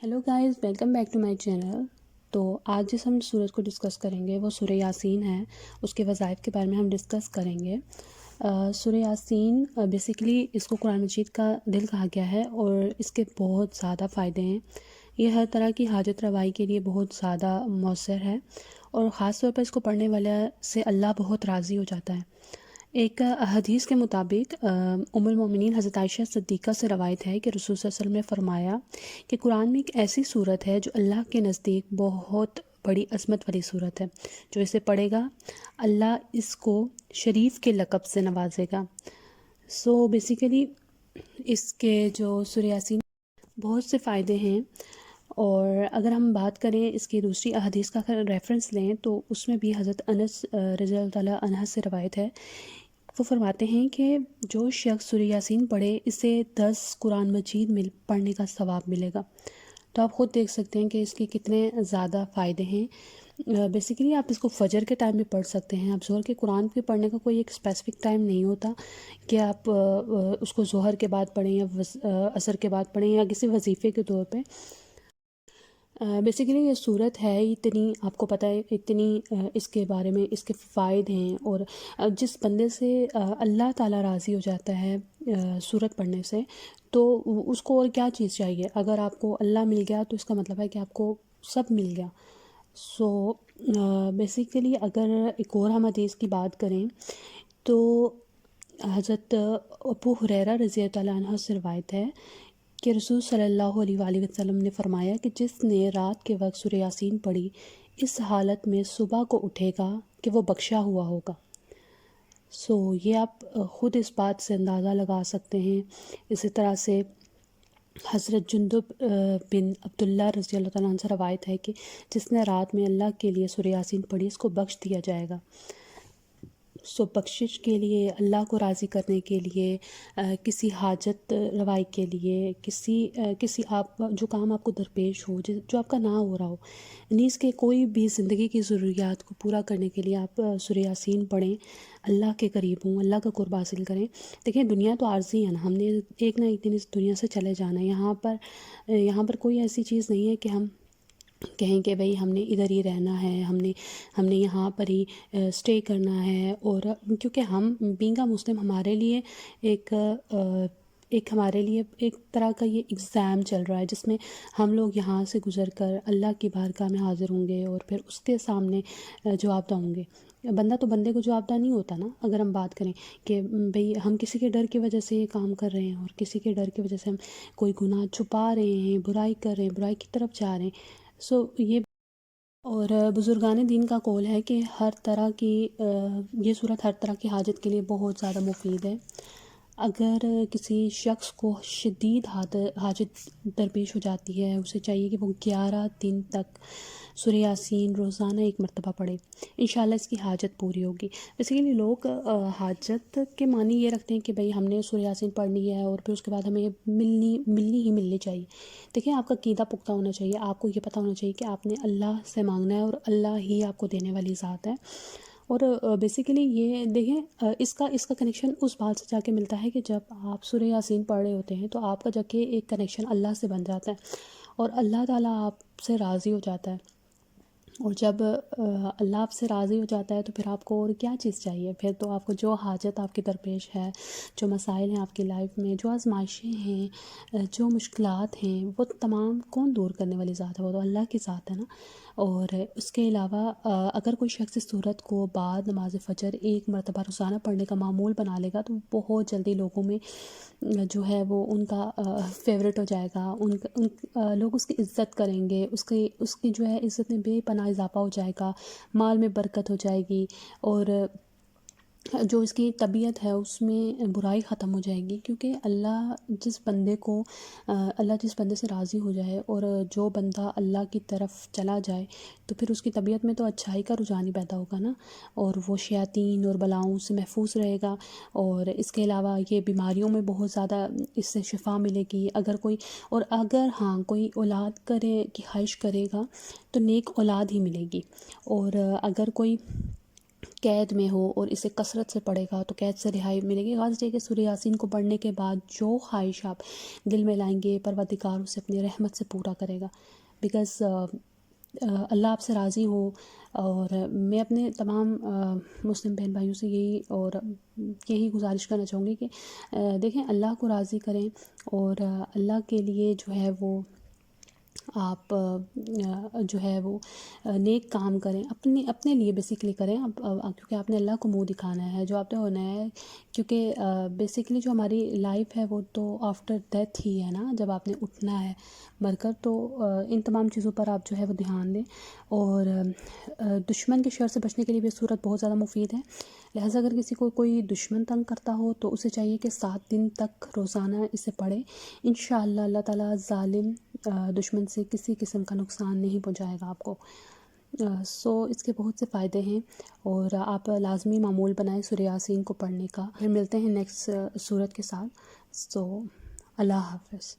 Hello guys, welcome back to my channel. तो आज जिस हम सूरत को डिस्कस करेंगे वो सूरह यासीन है। उसके वज़ाइफ के बारे में हम डिस्कस करेंगे। सूरह यासीन बेसिकली इसको कुरान मजीद का दिल कहा गया है और इसके बहुत ज़्यादा फ़ायदे हैं। ये हर तरह की हाजत रवाई के लिए बहुत ज़्यादा मौसर है और ख़ास तौर पर इसको पढ़ने वाले से अल्लाह बहुत राज़ी हो जाता है। एक हदीस के मुताबिक उम्मुल मोमिनीन हज़रत आयशा सिद्दीक़ा से रवायत है कि रसूल सल्लल्लाहु अलैहि वसल्लम ने फरमाया कि कुरान में एक ऐसी सूरत है जो अल्लाह के नज़दीक बहुत बड़ी अज़मत वाली सूरत है। जो इसे पढ़ेगा अल्लाह इसको शरीफ के लक़ब से नवाजेगा। सो बेसिकली इसके जो सूरह यासीन बहुत से फ़ायदे हैं। और अगर हम बात करें इसकी दूसरी अहदीस का अगर रेफ़रेंस लें तो उसमें भी हज़रत अनस रज़ियल्लाहु ताला अन्हा से रवायत है। वो फरमाते हैं कि जो शख्स सूरह यासीन पढ़े इसे 10 कुरान मजीद मिल पढ़ने का सवाब मिलेगा। तो आप ख़ुद देख सकते हैं कि इसके कितने ज़्यादा फ़ायदे हैं। बेसिकली आप इसको फ़जर के टाइम में पढ़ सकते हैं। आप ज़ोहर के कुरान के पढ़ने का कोई एक स्पेसिफ़िक टाइम नहीं होता कि आप उसको ज़ोहर के बाद पढ़ें या असर के बाद पढ़ें या किसी वजीफ़े के तौर पे। बेसिकली ये सूरत है इतनी, आपको पता है इतनी इसके बारे में इसके फ़ायदे हैं। और जिस बंदे से अल्लाह ताला राज़ी हो जाता है सूरत पढ़ने से, तो उसको और क्या चीज़ चाहिए। अगर आपको अल्लाह मिल गया तो इसका मतलब है कि आपको सब मिल गया। सो बेसिकली अगर एक और हम हदीस की बात करें तो हज़रत अबू हुरैरा रज़ियल्लाहु ताला अन्हु से रवायत है कि रसूल सल्लल्लाहु अलैहि वसल्लम ने फरमाया कि जिसने रात के वक्त सूरह यासीन पढ़ी इस हालत में सुबह को उठेगा कि वो बख्शा हुआ होगा। सो ये आप ख़ुद इस बात से अंदाज़ा लगा सकते हैं। इसी तरह से हज़रत जुंदुब बिन अब्दुल्ला रज़ियल्लाहु ताला अन्हु से रवायत है कि जिसने रात में अल्लाह के लिए सूरह यासीन पढ़ी इसको बख्श दिया जाएगा। सो बख्शिश के लिए, अल्लाह को राज़ी करने के लिए, किसी हाजत रवाई के लिए, किसी आप जो काम आपको दरपेश हो, जो आपका ना हो रहा हो, नीज़ के कोई भी ज़िंदगी की ज़रूरियात को पूरा करने के लिए आप सूरह यासीन पढ़ें, अल्लाह के करीब हों, अल्लाह का क़ुर्ब हासिल करें। देखिए दुनिया तो आर्ज़ी है ना, हमने एक ना एक दिन इस दुनिया से चले जाना है। यहाँ पर कोई ऐसी चीज़ नहीं है कि हम कहें कि भाई हमने इधर ही रहना है, हमने यहाँ पर ही स्टे करना है। और क्योंकि हम बीइंग अ मुस्लिम हमारे लिए हमारे लिए एक तरह का ये एग्ज़ाम चल रहा है जिसमें हम लोग यहाँ से गुज़र कर अल्लाह की बारगाह में हाज़िर होंगे और फिर उसके सामने जवाबदा होंगे। बंदा तो बंदे को जवाबदा नहीं होता ना। अगर हम बात करें कि भाई हम किसी के डर की वजह से ये काम कर रहे हैं और किसी के डर की वजह से हम कोई गुनाह छुपा रहे हैं, बुराई कर रहे हैं, बुराई की तरफ जा रहे हैं। सो ये और बुज़ुर्गान दीन का कौल है कि हर तरह की ये सूरत हर तरह की हाजत के लिए बहुत ज़्यादा मुफीद है। अगर किसी शख्स को शदीद हाजत दरपेश हो जाती है, उसे चाहिए कि वो 11 दिन तक सूरह यासीन रोज़ाना एक मरतबा पढ़े, इंशाल्लाह इसकी हाजत पूरी होगी। बेसिकली लोग हाजत के मानी ये रखते हैं कि भाई हमने सूरह यासीन पढ़नी है और फिर उसके बाद हमें मिलनी चाहिए। देखिए आपका कीदा पुख्ता होना चाहिए। आपको ये पता होना चाहिए कि आपने अल्लाह से मांगना है और अल्लाह ही आपको देने वाली ज़ात है। और बेसिकली ये देखें इसका कनेक्शन उस बात से जाके मिलता है कि जब आप सूरह यासीन पढ़ रहे होते हैं तो आपका जाके एक कनेक्शन अल्लाह से बन जाता है और अल्लाह ताला आपसे राज़ी हो जाता है। और जब अल्लाह आपसे राज़ी हो जाता है तो फिर आपको और क्या चीज़ चाहिए। फिर तो आपको जो हाजत आपकी दरपेश है, जो मसाइल हैं आपकी लाइफ में, जो आजमाइशें हैं, जो मुश्किलात हैं, वो तमाम कौन दूर करने वाली ज़ात है, वो तो अल्लाह की ज़ात है ना। और उसके अलावा अगर कोई शख्स इस सूरत को बाद नमाज फ़जर एक मरतबा रोज़ाना पढ़ने का मामूल बना लेगा तो बहुत जल्दी लोगों में जो है वो उनका फेवरेट हो जाएगा। लोग उसकी इज़्ज़त करेंगे, उसकी जो है इज़्ज़त में बेपनाह इजाफ़ा हो जाएगा, माल में बरकत हो जाएगी और जो इसकी तबीयत है उसमें बुराई ख़त्म हो जाएगी। क्योंकि अल्लाह जिस बंदे से राज़ी हो जाए और जो बंदा अल्लाह की तरफ चला जाए तो फिर उसकी तबीयत में तो अच्छाई का रुझान ही पैदा होगा ना, और वो शयातीन और बलाओं से महफूज रहेगा। और इसके अलावा ये बीमारियों में बहुत ज़्यादा इससे शिफा मिलेगी। अगर हाँ कोई औलाद करे की ख्वाहिश करेगा तो नेक औलाद ही मिलेगी। और अगर कोई قید میں ہو اور اسے کثرت سے پڑھے گا تو قید سے رہائی ملے گی۔ غرض یہ کہ سورہ یاسین کو پڑھنے کے بعد جو خواہش آپ دل میں لائیں گے پروردگار اسے اپنی رحمت سے پورا کرے گا، بیکاز اللہ آپ سے راضی ہو۔ اور میں اپنے تمام مسلم بہن بھائیوں سے یہی گزارش کرنا چاہوں گی کہ دیکھیں، اللہ کو راضی کریں اور اللہ کے لیے جو ہے وہ آپ جو ہے وہ نیک کام کریں، اپنے لیے بیسیکلی کریں، کیونکہ آپ نے اللہ کو منہ دکھانا ہے، جو آپ نے ہونا ہے، کیونکہ بیسیکلی جو ہماری لائف ہے وہ تو آفٹر ڈیتھ ہی ہے نا، جب آپ نے اٹھنا ہے مر کر۔ تو ان تمام چیزوں پر آپ جو ہے وہ دھیان دیں، اور دشمن کے شر سے بچنے کے لیے بھی صورت بہت زیادہ مفید ہے۔ لہٰذا اگر کسی کو کوئی دشمن تنگ کرتا ہو تو اسے چاہیے کہ 7 دن تک روزانہ اسے پڑھے، انشاءاللہ اللہ تعالیٰ ظالم دشمن سے کسی قسم کا نقصان نہیں پہنچائے گا آپ کو۔ سو اس کے بہت سے فائدے ہیں، اور آپ لازمی معمول بنائیں سورہ یاسین کو پڑھنے کا۔ پھر ملتے ہیں نیکسٹ صورت کے ساتھ۔ سو اللہ حافظ۔